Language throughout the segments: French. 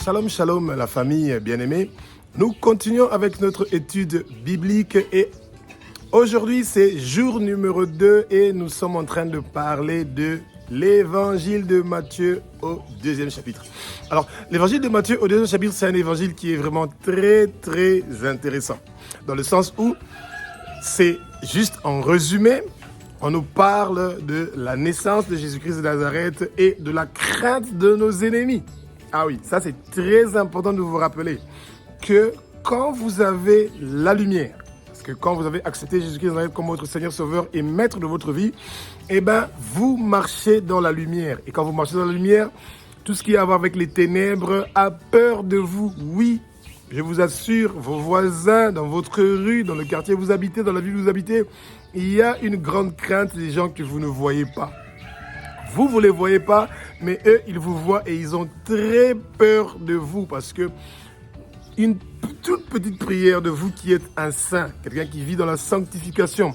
Shalom, shalom, la famille bien-aimée. Nous continuons avec notre étude biblique et aujourd'hui, c'est jour numéro 2 et nous sommes en train de parler de l'évangile de Matthieu au 2e chapitre. Alors, l'évangile de Matthieu au 2e chapitre, c'est un évangile qui est vraiment très, très intéressant. Dans le sens où c'est juste en résumé, on nous parle de la naissance de Jésus-Christ de Nazareth et de la crainte de nos ennemis. Ah oui, ça c'est très important de vous rappeler que quand vous avez la lumière, parce que quand vous avez accepté Jésus-Christ de Nazareth comme votre Seigneur Sauveur et Maître de votre vie, eh bien, vous marchez dans la lumière. Et quand vous marchez dans la lumière, tout ce qui a à voir avec les ténèbres a peur de vous. Oui, je vous assure, vos voisins, dans votre rue, dans le quartier où vous habitez, dans la ville où vous habitez, il y a une grande crainte des gens que vous ne voyez pas. Vous ne les voyez pas, mais eux, ils vous voient et ils ont très peur de vous parce que une toute petite prière de vous qui êtes un saint, quelqu'un qui vit dans la sanctification,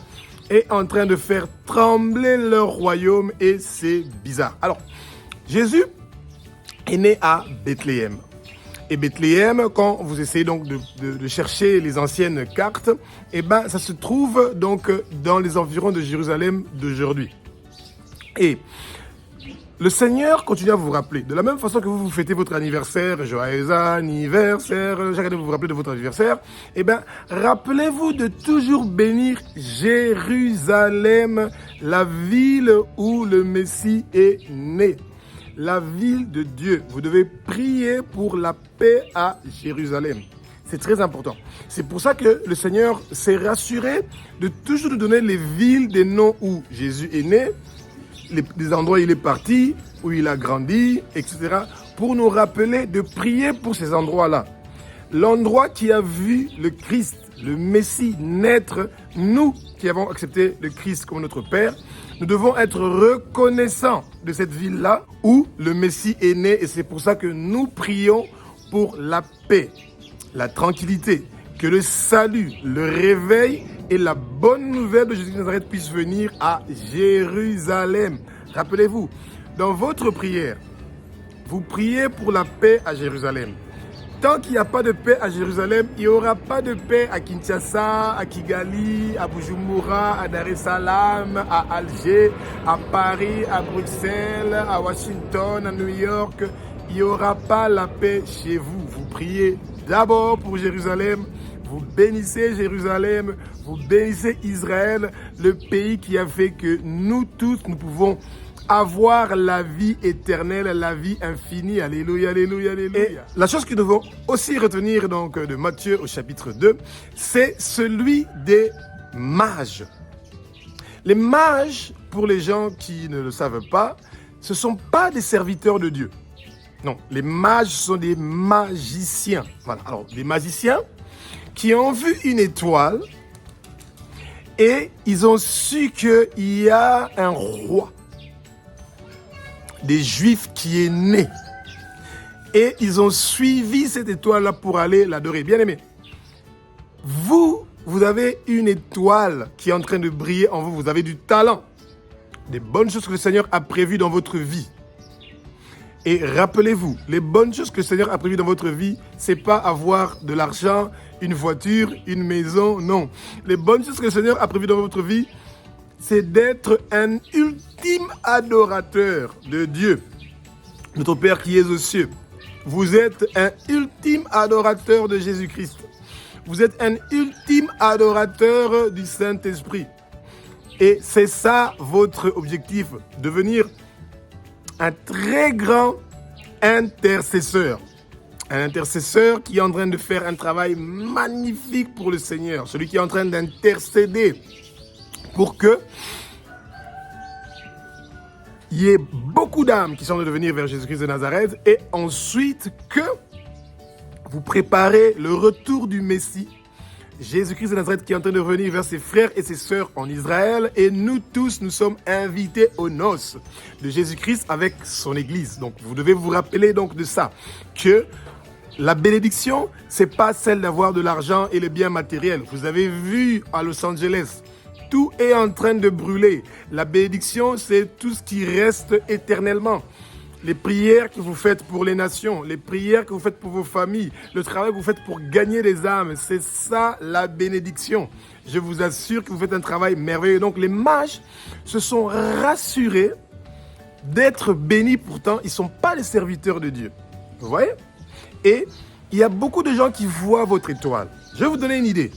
est en train de faire trembler leur royaume et c'est bizarre. Alors, Jésus est né à Bethléem. Et Bethléem, quand vous essayez donc de chercher les anciennes cartes, eh ben, ça se trouve donc dans les environs de Jérusalem d'aujourd'hui. Et le Seigneur continue à vous rappeler, de la même façon que vous fêtez votre anniversaire, joyeux anniversaire, chaque année vous vous rappelez de votre anniversaire, eh bien, rappelez-vous de toujours bénir Jérusalem, la ville où le Messie est né. La ville de Dieu. Vous devez prier pour la paix à Jérusalem. C'est très important. C'est pour ça que le Seigneur s'est rassuré de toujours nous donner les villes des noms où Jésus est né, les endroits où il est parti, où il a grandi, etc. pour nous rappeler de prier pour ces endroits-là. L'endroit qui a vu le Christ, le Messie naître, nous qui avons accepté le Christ comme notre Père, nous devons être reconnaissants de cette ville-là où le Messie est né et c'est pour ça que nous prions pour la paix, la tranquillité, que le salut, le réveil et la bonne nouvelle de Jésus de Nazareth puissent venir à Jérusalem. Rappelez-vous, dans votre prière, vous priez pour la paix à Jérusalem. Tant qu'il n'y a pas de paix à Jérusalem, il n'y aura pas de paix à Kinshasa, à Kigali, à Bujumbura, à Dar es Salaam, à Alger, à Paris, à Bruxelles, à Washington, à New York. Il n'y aura pas la paix chez vous. Vous priez d'abord pour Jérusalem. Vous bénissez Jérusalem, vous bénissez Israël, le pays qui a fait que nous tous, nous pouvons avoir la vie éternelle, la vie infinie. Alléluia, alléluia, alléluia. Et la chose que nous devons aussi retenir donc de Matthieu au chapitre 2, c'est celui des mages. Les mages, pour les gens qui ne le savent pas, ce ne sont pas des serviteurs de Dieu. Non, les mages sont des magiciens. Voilà. Alors, des magiciens qui ont vu une étoile et ils ont su qu'il y a un roi des Juifs qui est né. Et ils ont suivi cette étoile-là pour aller l'adorer. Bien aimé, vous avez une étoile qui est en train de briller en vous. Vous avez du talent, des bonnes choses que le Seigneur a prévues dans votre vie. Et rappelez-vous, les bonnes choses que le Seigneur a prévues dans votre vie, c'est pas avoir de l'argent, une voiture, une maison, non. Les bonnes choses que le Seigneur a prévues dans votre vie, c'est d'être un ultime adorateur de Dieu, notre Père qui est aux cieux. Vous êtes un ultime adorateur de Jésus-Christ. Vous êtes un ultime adorateur du Saint-Esprit. Et c'est ça votre objectif, devenir un très grand intercesseur. Un intercesseur qui est en train de faire un travail magnifique pour le Seigneur. Celui qui est en train d'intercéder pour que il y ait beaucoup d'âmes qui sont en train de venir vers Jésus-Christ de Nazareth et ensuite que vous préparez le retour du Messie, Jésus-Christ de Nazareth qui est en train de venir vers ses frères et ses sœurs en Israël et nous tous, nous sommes invités aux noces de Jésus-Christ avec son Église. Donc vous devez vous rappeler donc de ça, que la bénédiction, c'est pas celle d'avoir de l'argent et les biens matériels. Vous avez vu à Los Angeles, tout est en train de brûler. La bénédiction, c'est tout ce qui reste éternellement. les prières que vous faites pour les nations, les prières que vous faites pour vos familles, le travail que vous faites pour gagner les âmes, c'est ça la bénédiction. Je vous assure que vous faites un travail merveilleux. Donc les mages se sont rassurés d'être bénis, pourtant ils ne sont pas les serviteurs de Dieu. Vous voyez? Et il y a beaucoup de gens qui voient votre étoile. Je vais vous donner une idée.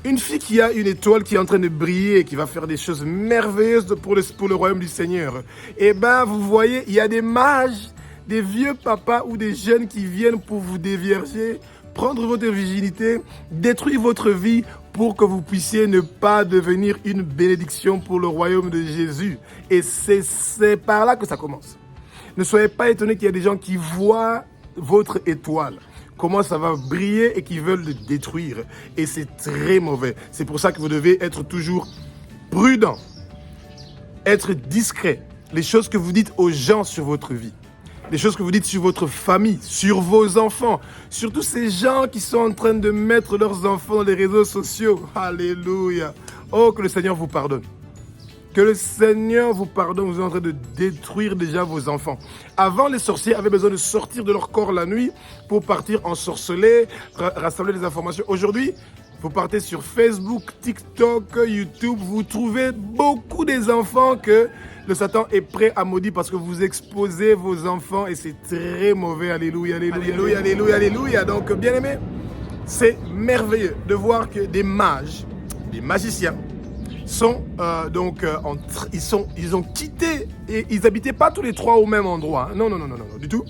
Une fille qui a une étoile qui est en train de briller, qui va faire des choses merveilleuses pour le royaume du Seigneur. Eh bien, vous voyez, il y a des mages, des vieux papas ou des jeunes qui viennent pour vous dévierger, prendre votre virginité, détruire votre vie pour que vous puissiez ne pas devenir une bénédiction pour le royaume de Jésus. Et c'est par là que ça commence. Ne soyez pas étonnés qu'il y a des gens qui voient votre étoile, comment ça va briller et qui veulent le détruire. Et c'est très mauvais. C'est pour ça que vous devez être toujours prudent, être discret. Les choses que vous dites aux gens sur votre vie, les choses que vous dites sur votre famille, sur vos enfants, surtout ces gens qui sont en train de mettre leurs enfants dans les réseaux sociaux. Alléluia. Oh, que le Seigneur vous pardonne. Que le Seigneur vous pardonne, vous êtes en train de détruire déjà vos enfants. Avant, les sorciers avaient besoin de sortir de leur corps la nuit pour partir ensorceler, rassembler des informations. Aujourd'hui, vous partez sur Facebook, TikTok, YouTube, vous trouvez beaucoup des enfants que le Satan est prêt à maudire parce que vous exposez vos enfants et c'est très mauvais. Alléluia, alléluia, alléluia, alléluia, alléluia. Donc, bien aimé, c'est merveilleux de voir que des mages, des magiciens, ils ont quitté et ils n'habitaient pas tous les trois au même endroit. Non, non, non, non, non, du tout.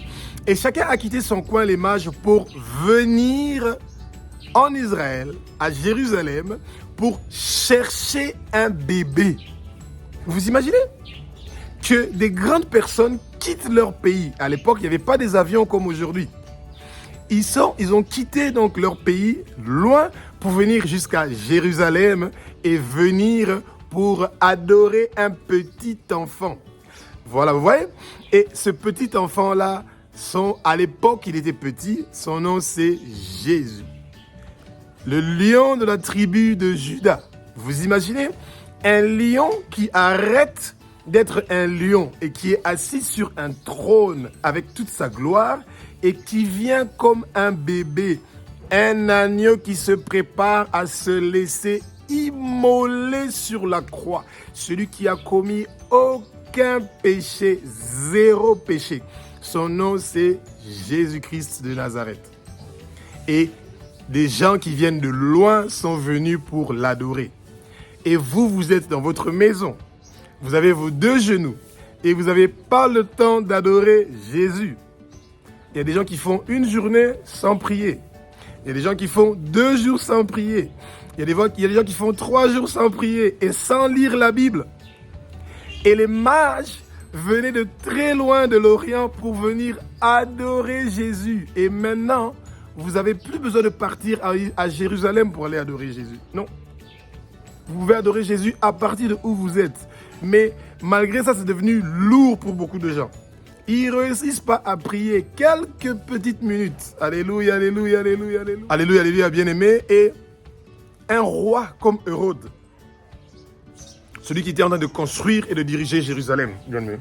Et chacun a quitté son coin, les mages, pour venir en Israël, à Jérusalem, pour chercher un bébé. Vous imaginez que des grandes personnes quittent leur pays. À l'époque, il n'y avait pas des avions comme aujourd'hui. Ils ont quitté donc leur pays loin pour venir jusqu'à Jérusalem et venir pour adorer un petit enfant. Voilà, vous voyez? Et ce petit enfant-là, à l'époque, il était petit, son nom c'est Jésus. Le lion de la tribu de Juda. Vous imaginez? Un lion qui arrête d'être un lion et qui est assis sur un trône avec toute sa gloire et qui vient comme un bébé, un agneau qui se prépare à se laisser immoler sur la croix. Celui qui a commis aucun péché, zéro péché. Son nom, c'est Jésus-Christ de Nazareth. Et des gens qui viennent de loin sont venus pour l'adorer. Et vous êtes dans votre maison. Vous avez vos deux genoux et vous n'avez pas le temps d'adorer Jésus. Il y a des gens qui font une journée sans prier. Il y a des gens qui font 2 jours sans prier. Il y a des gens qui font 3 jours sans prier et sans lire la Bible. Et les mages venaient de très loin de l'Orient pour venir adorer Jésus. Et maintenant, vous n'avez plus besoin de partir à Jérusalem pour aller adorer Jésus. Non. Vous pouvez adorer Jésus à partir de où vous êtes. Mais malgré ça, c'est devenu lourd pour beaucoup de gens. Ils ne réussissent pas à prier quelques petites minutes. Alléluia, alléluia, alléluia, alléluia. Alléluia, alléluia, bien-aimé. Et un roi comme Hérode, celui qui était en train de construire et de diriger Jérusalem, bien-aimé,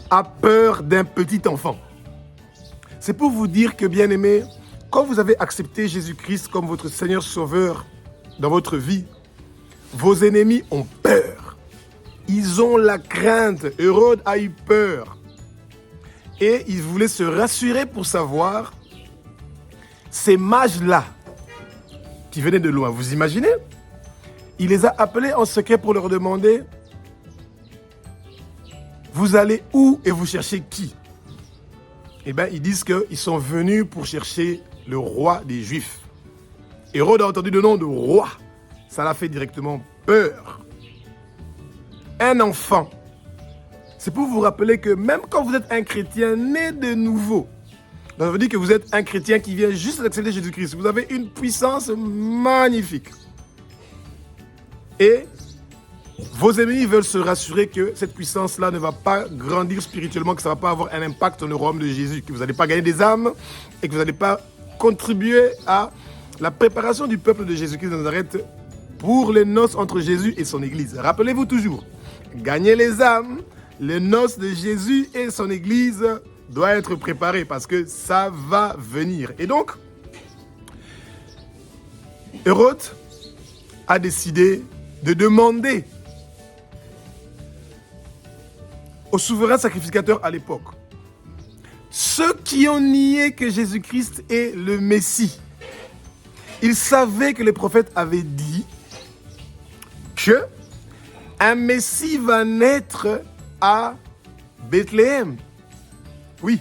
a peur d'un petit enfant. C'est pour vous dire que, bien-aimé, quand vous avez accepté Jésus-Christ comme votre Seigneur Sauveur dans votre vie, vos ennemis ont peur. Ils ont la crainte. Hérode a eu peur. Et il voulait se rassurer pour savoir ces mages-là qui venaient de loin. Vous imaginez? Il les a appelés en secret pour leur demander « Vous allez où et vous cherchez qui ?» Eh bien, ils disent qu'ils sont venus pour chercher le roi des Juifs. Hérode a entendu le nom de roi. Ça l'a fait directement peur. Un enfant. C'est pour vous rappeler que même quand vous êtes un chrétien né de nouveau, ça veut dire que vous êtes un chrétien qui vient juste d'accepter Jésus-Christ. Vous avez une puissance magnifique. Et vos ennemis veulent se rassurer que cette puissance-là ne va pas grandir spirituellement, que ça ne va pas avoir un impact dans le royaume de Jésus, que vous n'allez pas gagner des âmes et que vous n'allez pas contribuer à la préparation du peuple de Jésus-Christ de Nazareth pour les noces entre Jésus et son Église. Rappelez-vous toujours, gagner les âmes, les noces de Jésus et son Église doivent être préparées parce que ça va venir. Et donc, Hérode a décidé de demander aux souverains sacrificateurs à l'époque, ceux qui ont nié que Jésus-Christ est le Messie, ils savaient que les prophètes avaient dit que un Messie va naître à Bethléem. Oui.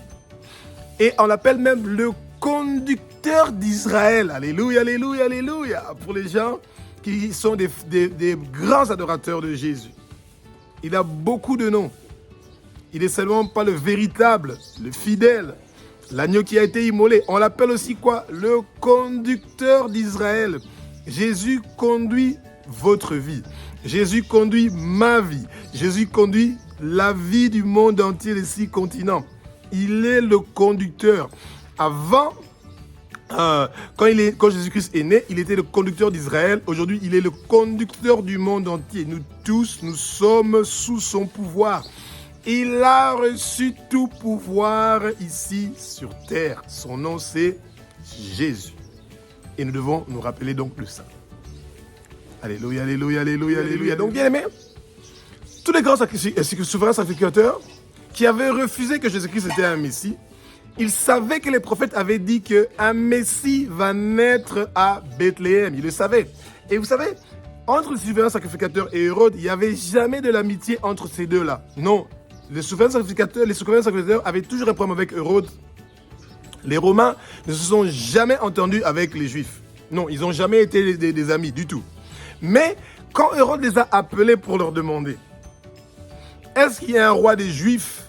Et on l'appelle même le conducteur d'Israël. Alléluia, alléluia, alléluia. Pour les gens qui sont des grands adorateurs de Jésus. Il a beaucoup de noms. Il n'est seulement pas le véritable, le fidèle, l'agneau qui a été immolé. On l'appelle aussi quoi? Le conducteur d'Israël. Jésus conduit votre vie. Jésus conduit ma vie. Jésus conduit la vie du monde entier, les 6 continents. Il est le conducteur. Avant, quand Jésus-Christ est né, il était le conducteur d'Israël. Aujourd'hui, il est le conducteur du monde entier. Nous tous, nous sommes sous son pouvoir. Il a reçu tout pouvoir ici sur terre. Son nom, c'est Jésus. Et nous devons nous rappeler donc de ça. Alléluia, alléluia, alléluia, alléluia. Donc, bien aimé, tous les grands souverains sacrificateurs qui avaient refusé que Jésus-Christ était un Messie, ils savaient que les prophètes avaient dit qu'un Messie va naître à Bethléem. Ils le savaient. Et vous savez, entre le souverain sacrificateur et Hérode, il n'y avait jamais de l'amitié entre ces deux-là. Non. Les souverains sacrificateurs avaient toujours un problème avec Hérode. Les Romains ne se sont jamais entendus avec les Juifs. Non, ils n'ont jamais été des amis du tout. Mais quand Hérode les a appelés pour leur demander, est-ce qu'il y a un roi des Juifs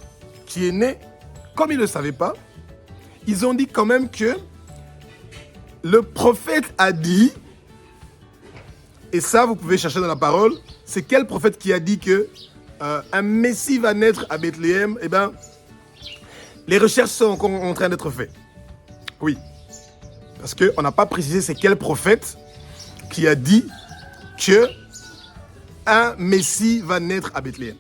qui est né? Comme ils ne le savaient pas, ils ont dit quand même que le prophète a dit, et ça vous pouvez chercher dans la parole, c'est quel prophète qui a dit que un Messie va naître à Bethléem? Eh bien, les recherches sont encore en train d'être faites. Oui. Parce qu'on n'a pas précisé c'est quel prophète qui a dit que un Messie va naître à Bethléem.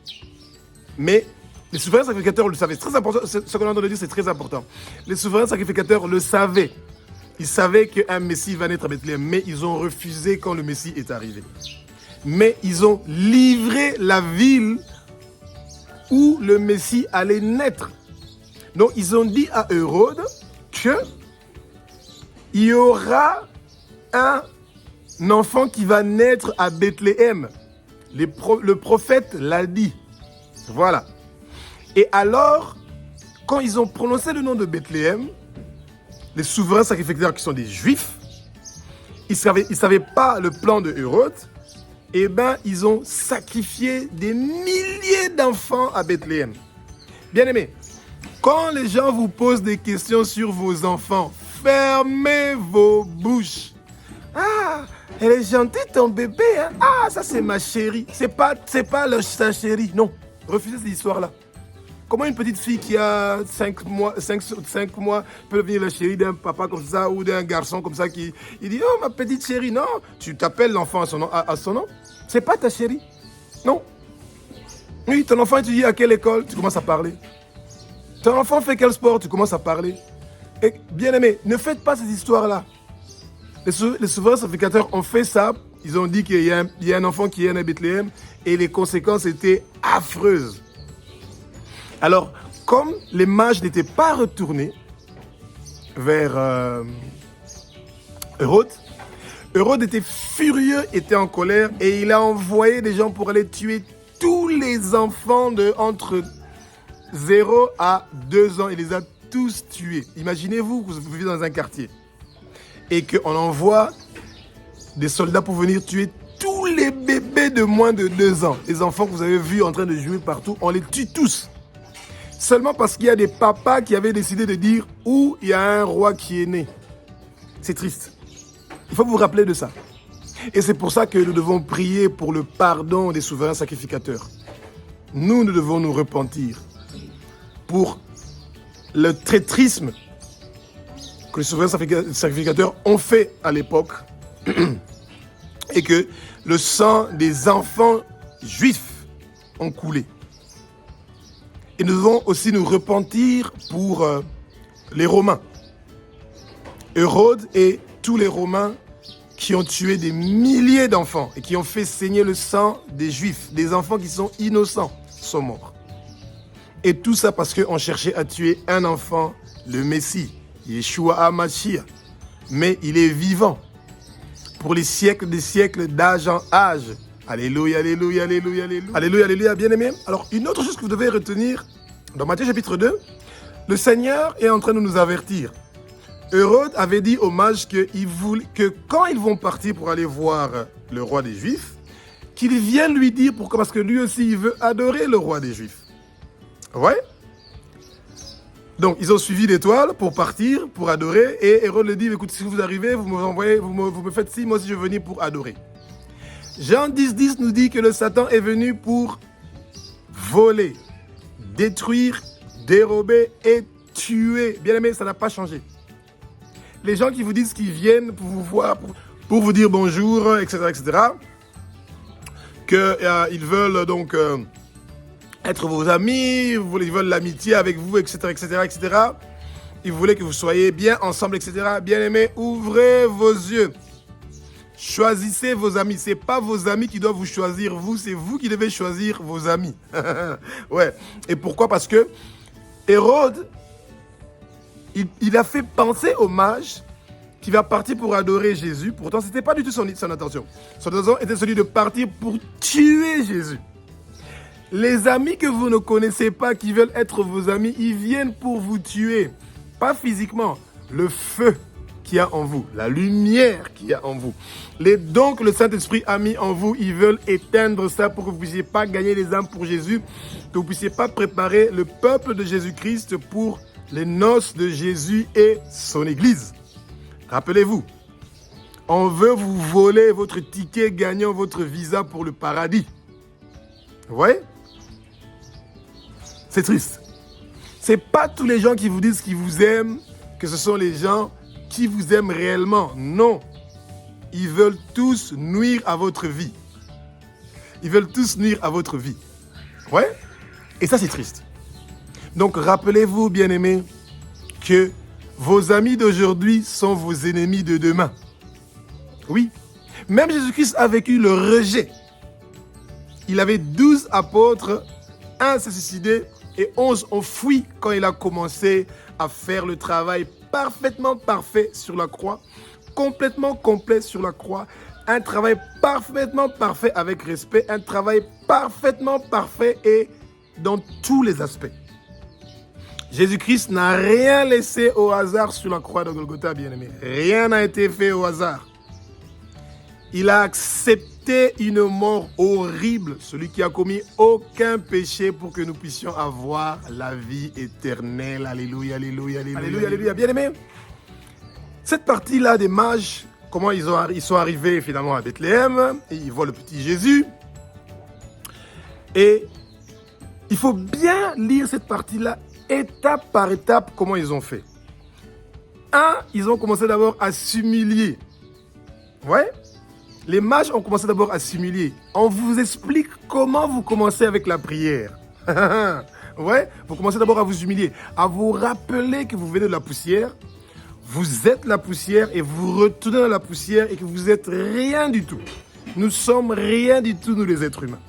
Mais les souverains sacrificateurs le savaient. C'est très important. Ce qu'on est en train de dire, c'est très important. Les souverains sacrificateurs le savaient. Ils savaient qu'un Messie va naître à Bethléem, mais ils ont refusé quand le Messie est arrivé. Mais ils ont livré la ville où le Messie allait naître. Donc, ils ont dit à Hérode qu'il y aura un enfant qui va naître à Bethléem. Le prophète l'a dit. Voilà. Et alors, quand ils ont prononcé le nom de Bethléem, les souverains sacrificateurs qui sont des Juifs, ils ne savaient pas le plan de Hérode. Eh bien, ils ont sacrifié des milliers d'enfants à Bethléem. Bien aimé, quand les gens vous posent des questions sur vos enfants, fermez vos bouches. Ah, elle est gentille ton bébé, hein? Ah, ça c'est ma chérie. C'est pas sa chérie. Non, refusez cette histoire-là. Comment une petite fille qui a 5 mois peut devenir la chérie d'un papa comme ça ou d'un garçon comme ça qui il dit oh ma petite chérie? Non, tu t'appelles l'enfant à son nom. C'est pas ta chérie. Non. Oui, ton enfant étudie à quelle école? Tu commences à parler. Ton enfant fait quel sport? Tu commences à parler. Et bien aimé, ne faites pas cette histoire-là. Les souverains sacrificateurs ont fait ça. Ils ont dit qu'il y a un enfant qui est né à Bethléem et les conséquences étaient affreuses. Alors, comme les mages n'étaient pas retournés vers Hérode, Hérode était furieux, était en colère et il a envoyé des gens pour aller tuer tous les enfants entre 0 à 2 ans. Il les a tous tués. Imaginez-vous que vous vivez dans un quartier et qu'on envoie des soldats pour venir tuer tous les bébés de moins de 2 ans. Les enfants que vous avez vus en train de jouer partout, on les tue tous. Seulement parce qu'il y a des papas qui avaient décidé de dire où il y a un roi qui est né. C'est triste. Il faut vous rappeler de ça. Et c'est pour ça que nous devons prier pour le pardon des souverains sacrificateurs. Nous devons nous repentir pour le traîtrisme que les souverains sacrificateurs ont fait à l'époque et que le sang des enfants juifs ont coulé. Et nous devons aussi nous repentir pour les Romains. Hérode et tous les Romains qui ont tué des milliers d'enfants et qui ont fait saigner le sang des Juifs. Des enfants qui sont innocents sont morts. Et tout ça parce qu'on cherchait à tuer un enfant, le Messie, Yeshua HaMashiach. Mais il est vivant pour les siècles des siècles, d'âge en âge. Alléluia, alléluia, alléluia, alléluia. Alléluia, alléluia, bien-aimés. Alors, une autre chose que vous devez retenir, dans Matthieu chapitre 2, le Seigneur est en train de nous avertir. Hérode avait dit aux mages que quand ils vont partir pour aller voir le roi des Juifs, qu'ils viennent lui dire pourquoi, parce que lui aussi, il veut adorer le roi des Juifs. Ouais. Donc, ils ont suivi l'étoile pour partir, pour adorer. Et Hérode lui dit, écoute, si vous arrivez, vous me faites signe, moi aussi je veux venir pour adorer. Jean 10 nous dit que le Satan est venu pour voler, détruire, dérober et tuer. Bien aimé, ça n'a pas changé. Les gens qui vous disent qu'ils viennent pour vous voir, pour vous dire bonjour, etc., qu'ils veulent donc être vos amis, ils veulent l'amitié avec vous, etc., Ils voulaient que vous soyez bien ensemble, etc. Bien-aimés, ouvrez vos yeux. Choisissez vos amis. Ce n'est pas vos amis qui doivent vous choisir, vous. C'est vous qui devez choisir vos amis. Ouais. Et pourquoi? Parce que Hérode, il a fait penser au mage qui va partir pour adorer Jésus. Pourtant, ce n'était pas du tout son intention. Son intention était celui de partir pour tuer Jésus. Les amis que vous ne connaissez pas, qui veulent être vos amis, ils viennent pour vous tuer. Pas physiquement, le feu qu'il y a en vous, la lumière qu'il y a en vous. Les dons que le Saint-Esprit a mis en vous, ils veulent éteindre ça pour que vous ne puissiez pas gagner les âmes pour Jésus, que vous ne puissiez pas préparer le peuple de Jésus-Christ pour les noces de Jésus et son Église. Rappelez-vous, on veut vous voler votre ticket gagnant, votre visa pour le paradis. Vous voyez? C'est triste. Ce n'est pas tous les gens qui vous disent qu'ils vous aiment, que ce sont les gens qui vous aiment réellement. Non. Ils veulent tous nuire à votre vie. Ils veulent tous nuire à votre vie. Ouais? Et ça, c'est triste. Donc, rappelez-vous, bien-aimés, que vos amis d'aujourd'hui sont vos ennemis de demain. Oui. Même Jésus-Christ a vécu le rejet. Il avait 12 apôtres, un s'est suicidé et 11 ont fui quand il a commencé à faire le travail parfaitement parfait sur la croix, complètement complet sur la croix, un travail parfaitement parfait avec respect, un travail parfaitement parfait et dans tous les aspects. Jésus-Christ n'a rien laissé au hasard sur la croix de Golgotha, bien-aimé. Rien n'a été fait au hasard. Il a accepté une mort horrible, celui qui a commis aucun péché pour que nous puissions avoir la vie éternelle. Alléluia, alléluia, alléluia. Alléluia, alléluia. Bien-aimé, cette partie-là des mages, comment ils sont arrivés finalement à Bethléem, et ils voient le petit Jésus. Et il faut bien lire cette partie-là, étape par étape, comment ils ont fait. Ils ont commencé d'abord à s'humilier. Ouais? Les mages ont commencé d'abord à s'humilier. On vous explique comment vous commencez avec la prière. Ouais, vous commencez d'abord à vous humilier, à vous rappeler que vous venez de la poussière, vous êtes la poussière et vous retournez dans la poussière et que vous êtes rien du tout. Nous sommes rien du tout, nous les êtres humains.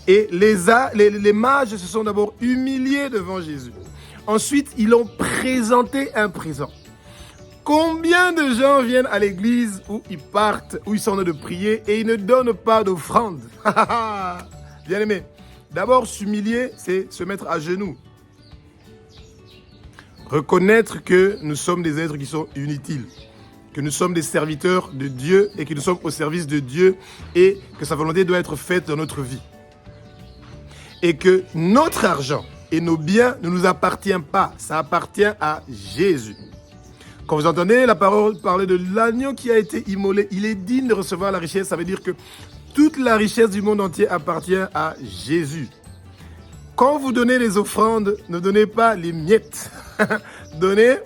Et les mages se sont d'abord humiliés devant Jésus. Ensuite, ils ont présenté un présent. Combien de gens viennent à l'église où ils partent, où ils sont en train de prier et ils ne donnent pas d'offrande? Bien aimé, d'abord s'humilier, c'est se mettre à genoux. Reconnaître que nous sommes des êtres qui sont inutiles, que nous sommes des serviteurs de Dieu et que nous sommes au service de Dieu et que sa volonté doit être faite dans notre vie. Et que notre argent et nos biens ne nous appartiennent pas, ça appartient à Jésus. Quand vous entendez la parole parler de l'agneau qui a été immolé, il est digne de recevoir la richesse. Ça veut dire que toute la richesse du monde entier appartient à Jésus. Quand vous donnez les offrandes, ne donnez pas les miettes. Donnez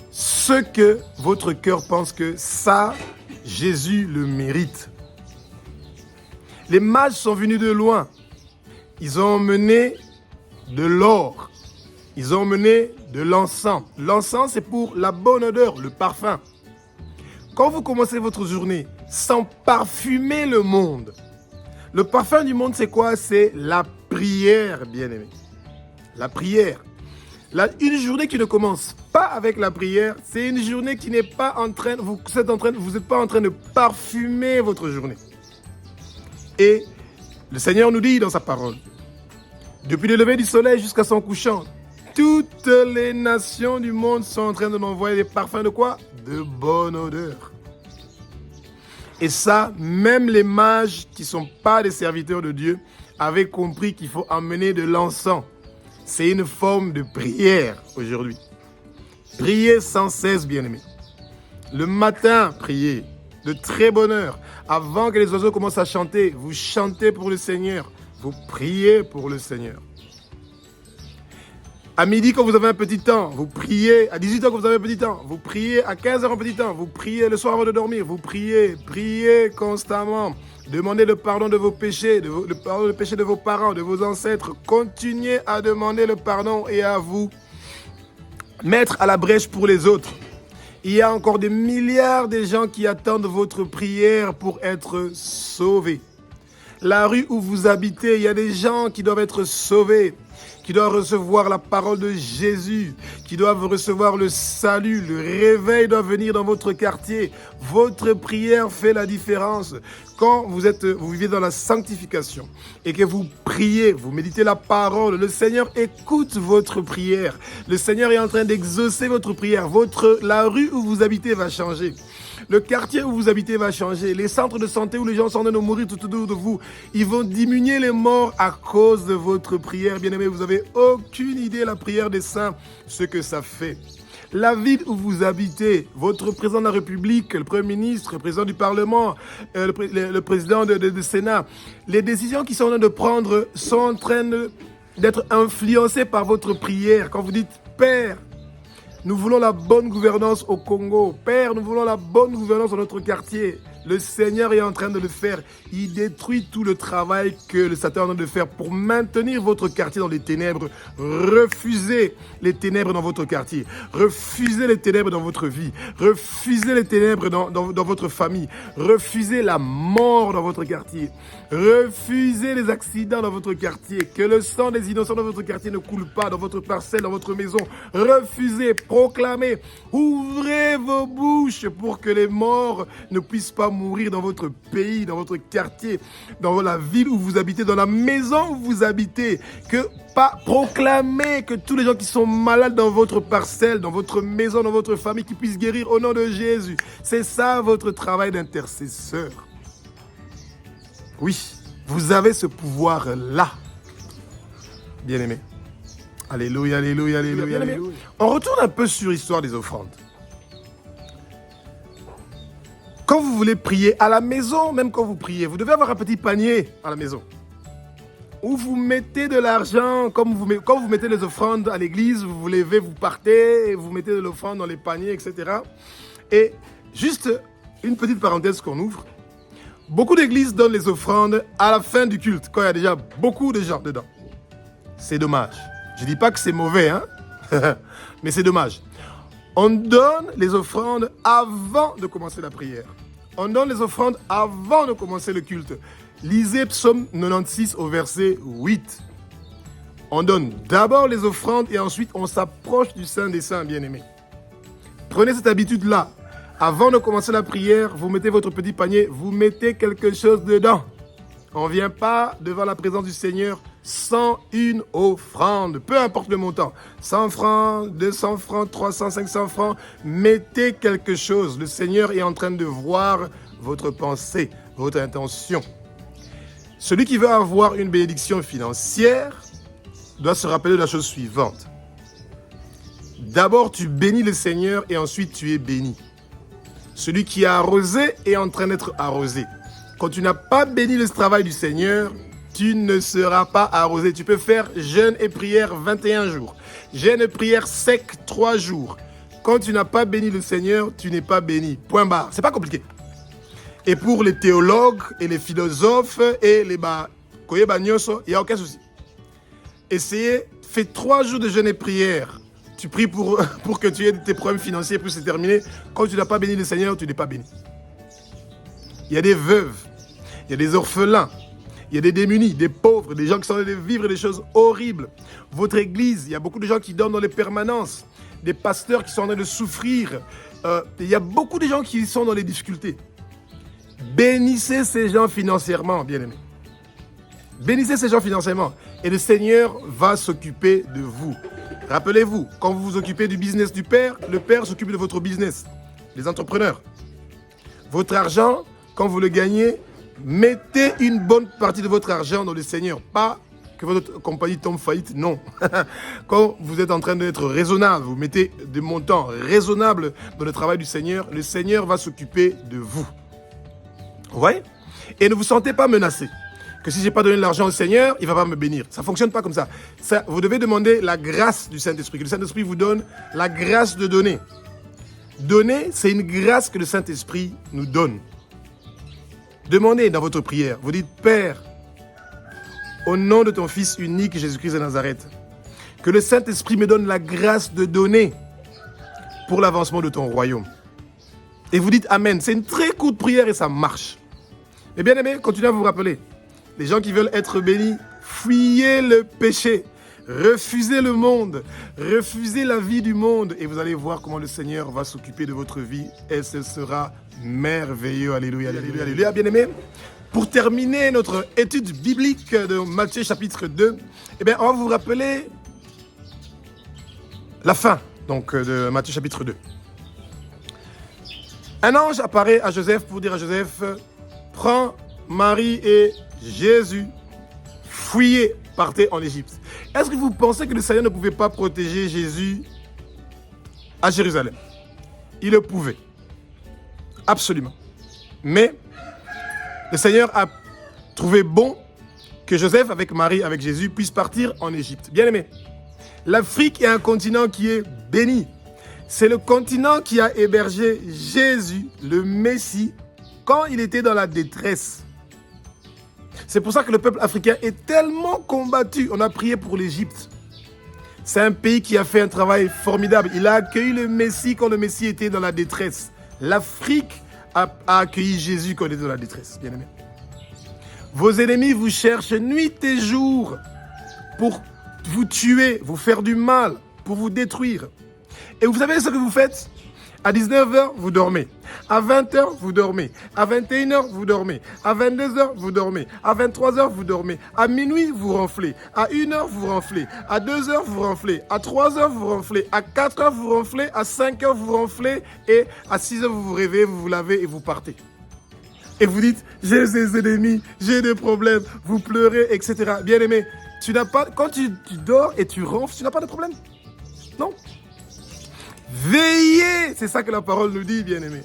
ce que votre cœur pense que ça, Jésus le mérite. Les mages sont venus de loin. Ils ont emmené de l'or. Ils ont emmené de l'encens. L'encens, c'est pour la bonne odeur, le parfum. Quand vous commencez votre journée sans parfumer le monde, le parfum du monde, c'est quoi? C'est la prière, bien-aimé. La prière. Une journée qui ne commence pas avec la prière, c'est une journée qui n'est pas en train, vous n'êtes pas en train de parfumer votre journée. Et le Seigneur nous dit dans sa parole, depuis le lever du soleil jusqu'à son couchant, toutes les nations du monde sont en train de nous envoyer des parfums de quoi? De bonne odeur. Et ça, même les mages qui ne sont pas des serviteurs de Dieu avaient compris qu'il faut emmener de l'encens. C'est une forme de prière aujourd'hui. Priez sans cesse, bien-aimés. Le matin, priez de très bonne heure. Avant que les oiseaux commencent à chanter, vous chantez pour le Seigneur. Vous priez pour le Seigneur. À midi, quand vous avez un petit temps, vous priez. À 18h, quand vous avez un petit temps, vous priez. À 15h, un petit temps, vous priez le soir avant de dormir. Vous priez. Priez constamment. Demandez le pardon de vos péchés, le pardon des péchés de vos parents, de vos ancêtres. Continuez à demander le pardon et à vous mettre à la brèche pour les autres. Il y a encore des milliards de gens qui attendent votre prière pour être sauvés. La rue où vous habitez, il y a des gens qui doivent être sauvés, qui doivent recevoir la parole de Jésus, qui doivent recevoir le salut, le réveil doit venir dans votre quartier. Votre prière fait la différence. Quand vous vivez dans la sanctification et que vous priez, vous méditez la parole, le Seigneur écoute votre prière. Le Seigneur est en train d'exaucer votre prière. La rue où vous habitez va changer. Le quartier où vous habitez va changer. Les centres de santé où les gens sont en train de mourir tout autour de vous, ils vont diminuer les morts à cause de votre prière. Bien-aimés, vous n'avez aucune idée, la prière des saints, ce que ça fait. La ville où vous habitez, votre président de la République, le Premier ministre, le président du Parlement, le président du Sénat, les décisions qu'ils sont en train de prendre sont en train d'être influencées par votre prière. Quand vous dites « Père », nous voulons la bonne gouvernance au Congo. Père, nous voulons la bonne gouvernance dans notre quartier. Le Seigneur est en train de le faire. Il détruit tout le travail que le Satan est en train de faire pour maintenir votre quartier dans les ténèbres. Refusez les ténèbres dans votre quartier. Refusez les ténèbres dans votre vie. Refusez les ténèbres dans votre famille. Refusez la mort dans votre quartier. Refusez les accidents dans votre quartier. Que le sang des innocents dans votre quartier ne coule pas dans votre parcelle, dans votre maison. Refusez, proclamez, ouvrez vos bouches pour que les morts ne puissent pas mourir dans votre pays, dans votre quartier, dans la ville où vous habitez, dans la maison où vous habitez. Proclamez que tous les gens qui sont malades dans votre parcelle, dans votre maison, dans votre famille, qui puissent guérir au nom de Jésus. C'est ça votre travail d'intercesseur. Oui, vous avez ce pouvoir-là, bien-aimés. Alléluia, alléluia, alléluia, alléluia. On retourne un peu sur l'histoire des offrandes. Quand vous voulez prier à la maison, même quand vous priez, vous devez avoir un petit panier à la maison où vous mettez de l'argent, quand vous mettez les offrandes à l'église, vous vous levez, vous partez, et vous mettez de l'offrande dans les paniers, etc. Et juste une petite parenthèse qu'on ouvre. Beaucoup d'églises donnent les offrandes à la fin du culte, quand il y a déjà beaucoup de gens dedans. C'est dommage. Je ne dis pas que c'est mauvais, hein? Mais c'est dommage. On donne les offrandes avant de commencer la prière. On donne les offrandes avant de commencer le culte. Lisez Psaume 96 au verset 8. On donne d'abord les offrandes et ensuite on s'approche du Saint des Saints, bien-aimés. Prenez cette habitude-là. Avant de commencer la prière, vous mettez votre petit panier, vous mettez quelque chose dedans. On ne vient pas devant la présence du Seigneur sans une offrande, peu importe le montant. 100 francs, 200 francs, 300, 500 francs, mettez quelque chose. Le Seigneur est en train de voir votre pensée, votre intention. Celui qui veut avoir une bénédiction financière doit se rappeler de la chose suivante. D'abord, tu bénis le Seigneur et ensuite tu es béni. Celui qui a arrosé est en train d'être arrosé. Quand tu n'as pas béni le travail du Seigneur, tu ne seras pas arrosé. Tu peux faire jeûne et prière 21 jours. Jeûne et prière sec 3 jours. Quand tu n'as pas béni le Seigneur, tu n'es pas béni. Point barre. C'est pas compliqué. Et pour les théologues et les philosophes et les koyeba nyoso, il n'y a aucun souci. fais 3 jours de jeûne et prière. Tu pries pour que tu aies tes problèmes financiers pour se terminer. Quand tu n'as pas béni le Seigneur, tu n'es pas béni. Il y a des veuves, il y a des orphelins, il y a des démunis, des pauvres, des gens qui sont en train de vivre des choses horribles. Votre église, il y a beaucoup de gens qui dorment dans les permanences, des pasteurs qui sont en train de souffrir. Il y a beaucoup de gens qui sont dans les difficultés. Bénissez ces gens financièrement, bien-aimés. Bénissez ces gens financièrement et le Seigneur va s'occuper de vous. Rappelez-vous, quand vous vous occupez du business du Père, le Père s'occupe de votre business, les entrepreneurs. Votre argent, quand vous le gagnez, mettez une bonne partie de votre argent dans le Seigneur. Pas que votre compagnie tombe faillite, non. Quand vous êtes en train d'être raisonnable, vous mettez des montants raisonnables dans le travail du Seigneur, le Seigneur va s'occuper de vous. Vous voyez? Et ne vous sentez pas menacé. Que si je n'ai pas donné de l'argent au Seigneur, il ne va pas me bénir. Ça ne fonctionne pas comme ça. Vous devez demander la grâce du Saint-Esprit. Que le Saint-Esprit vous donne la grâce de donner. Donner, c'est une grâce que le Saint-Esprit nous donne. Demandez dans votre prière. Vous dites, Père, au nom de ton Fils unique, Jésus-Christ de Nazareth, que le Saint-Esprit me donne la grâce de donner pour l'avancement de ton royaume. Et vous dites Amen. C'est une très courte prière et ça marche. Et bien aimé, continuez à vous rappeler. Les gens qui veulent être bénis, fuyez le péché. Refusez le monde. Refusez la vie du monde. Et vous allez voir comment le Seigneur va s'occuper de votre vie. Et ce sera merveilleux. Alléluia, alléluia, alléluia. Bien aimé, pour terminer notre étude biblique de Matthieu chapitre 2, eh bien, on va vous rappeler la fin donc, de Matthieu chapitre 2. Un ange apparaît à Joseph pour dire à Joseph, prends Marie et Jésus, fuyez, partez en Égypte. Est-ce que vous pensez que le Seigneur ne pouvait pas protéger Jésus à Jérusalem? Il le pouvait. Absolument. Mais le Seigneur a trouvé bon que Joseph, avec Marie, avec Jésus, puisse partir en Égypte. Bien aimé, l'Afrique est un continent qui est béni. C'est le continent qui a hébergé Jésus, le Messie, quand il était dans la détresse. C'est pour ça que le peuple africain est tellement combattu. On a prié pour l'Égypte. C'est un pays qui a fait un travail formidable. Il a accueilli le Messie quand le Messie était dans la détresse. L'Afrique a accueilli Jésus quand il était dans la détresse, bien aimé. Vos ennemis vous cherchent nuit et jour pour vous tuer, vous faire du mal, pour vous détruire. Et vous savez ce que vous faites? À 19h, vous dormez. À 20h, vous dormez. À 21h, vous dormez. À 22h, vous dormez. À 23h, vous dormez. À minuit, vous ronflez. À 1h, vous ronflez. À 2h, vous ronflez. À 3h, vous ronflez. À 4h, vous ronflez. À 5h, vous ronflez. Et à 6h, vous vous réveillez, vous vous lavez et vous partez. Et vous dites, j'ai des ennemis, j'ai des problèmes, vous pleurez, etc. Bien aimé, quand tu dors et tu ronfles, tu n'as pas de problème. Non. Veillez, c'est ça que la parole nous dit, bien-aimés.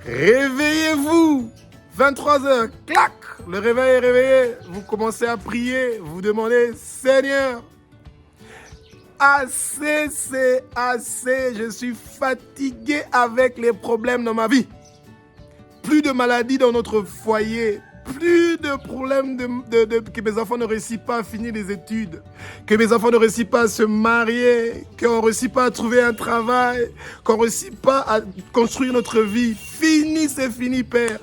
Réveillez-vous. 23h, clac, le réveil est réveillé. Vous commencez à prier, vous demandez, Seigneur, assez, c'est assez. Je suis fatigué avec les problèmes dans ma vie. Plus de maladies dans notre foyer. Plus de problèmes que mes enfants ne réussissent pas à finir les études, que mes enfants ne réussissent pas à se marier, qu'on ne réussit pas à trouver un travail, qu'on ne réussit pas à construire notre vie. Fini, c'est fini, Père.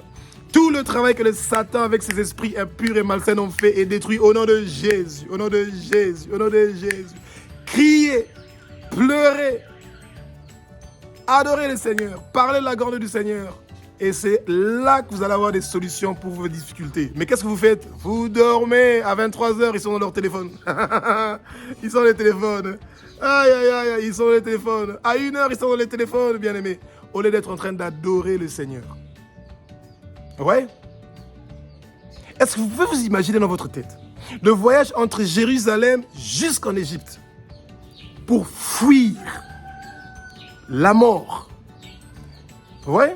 Tout le travail que le Satan avec ses esprits impurs et malsains ont fait est détruit au nom de Jésus, au nom de Jésus, au nom de Jésus. Criez, pleurez, adorez le Seigneur, parlez de la grandeur du Seigneur. Et c'est là que vous allez avoir des solutions pour vos difficultés. Mais qu'est-ce que vous faites? Vous dormez. À 23h, ils sont dans leur téléphone. Ils sont dans les téléphones. Aïe, aïe, aïe, ils sont dans les téléphones. À 1h, ils sont dans les téléphones, bien-aimés. Au lieu d'être en train d'adorer le Seigneur. Ouais? Est-ce que vous pouvez vous imaginer dans votre tête le voyage entre Jérusalem jusqu'en Égypte pour fuir la mort? Ouais?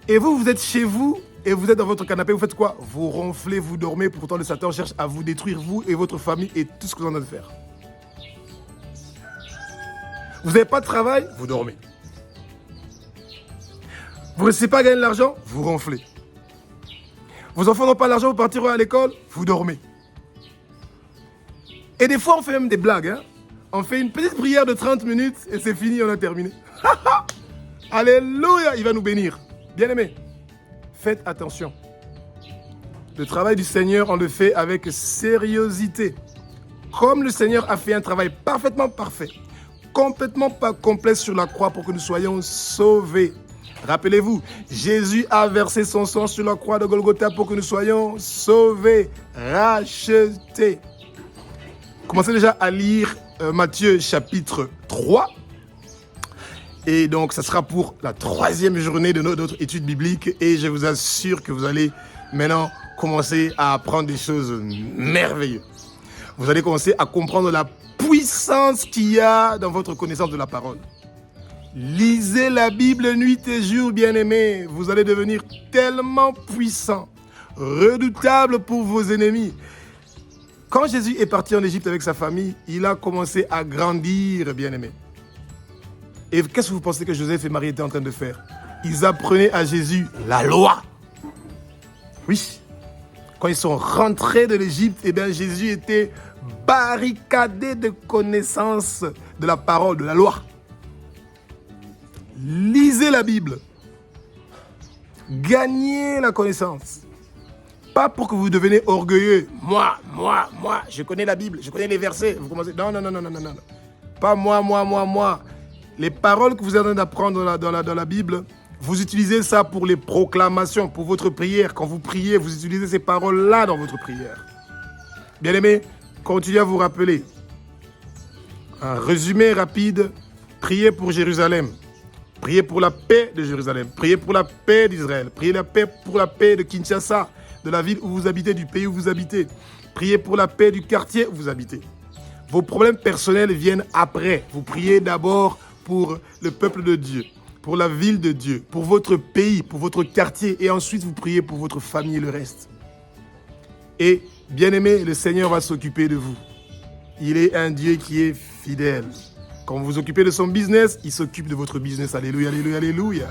Et vous, vous êtes chez vous et vous êtes dans votre canapé, vous faites quoi? Vous ronflez, vous dormez, pourtant le Satan cherche à vous détruire, vous et votre famille et tout ce que vous en avez de faire. Vous n'avez pas de travail, vous dormez. Vous ne réussissez pas à gagner de l'argent, vous ronflez. Vos enfants n'ont pas d'argent, vous partirez à l'école, vous dormez. Et des fois, on fait même des blagues. Hein. On fait une petite prière de 30 minutes et c'est fini, on a terminé. Alléluia, il va nous bénir. Bien-aimés, faites attention. Le travail du Seigneur, on le fait avec sérieuxité. Comme le Seigneur a fait un travail parfaitement parfait, complètement pas complet sur la croix pour que nous soyons sauvés. Rappelez-vous, Jésus a versé son sang sur la croix de Golgotha pour que nous soyons sauvés, rachetés. Commencez déjà à lire Matthieu chapitre 3. Et donc, ça sera pour la 3e journée de notre étude biblique. Et je vous assure que vous allez maintenant commencer à apprendre des choses merveilleuses. Vous allez commencer à comprendre la puissance qu'il y a dans votre connaissance de la parole. Lisez la Bible nuit et jour, bien-aimés. Vous allez devenir tellement puissant, redoutable pour vos ennemis. Quand Jésus est parti en Égypte avec sa famille, il a commencé à grandir, bien-aimés. Et qu'est-ce que vous pensez que Joseph et Marie étaient en train de faire? Ils apprenaient à Jésus la loi. Oui. Quand ils sont rentrés de l'Égypte, eh bien, Jésus était barricadé de connaissances de la parole, de la loi. Lisez la Bible. Gagnez la connaissance. Pas pour que vous deveniez orgueilleux. Moi, je connais la Bible, je connais les versets. Vous commencez, non. Pas moi. Les paroles que vous êtes en train d'apprendre dans la Bible, vous utilisez ça pour les proclamations, pour votre prière. Quand vous priez, vous utilisez ces paroles-là dans votre prière. Bien-aimés, continuez à vous rappeler. Un résumé rapide. Priez pour Jérusalem. Priez pour la paix de Jérusalem. Priez pour la paix d'Israël. Priez pour la paix de Kinshasa, de la ville où vous habitez, du pays où vous habitez. Priez pour la paix du quartier où vous habitez. Vos problèmes personnels viennent après. Vous priez d'abord pour le peuple de Dieu, pour la ville de Dieu, pour votre pays, pour votre quartier. Et ensuite, vous priez pour votre famille et le reste. Et, bien-aimé, le Seigneur va s'occuper de vous. Il est un Dieu qui est fidèle. Quand vous vous occupez de son business, il s'occupe de votre business. Alléluia, alléluia, alléluia.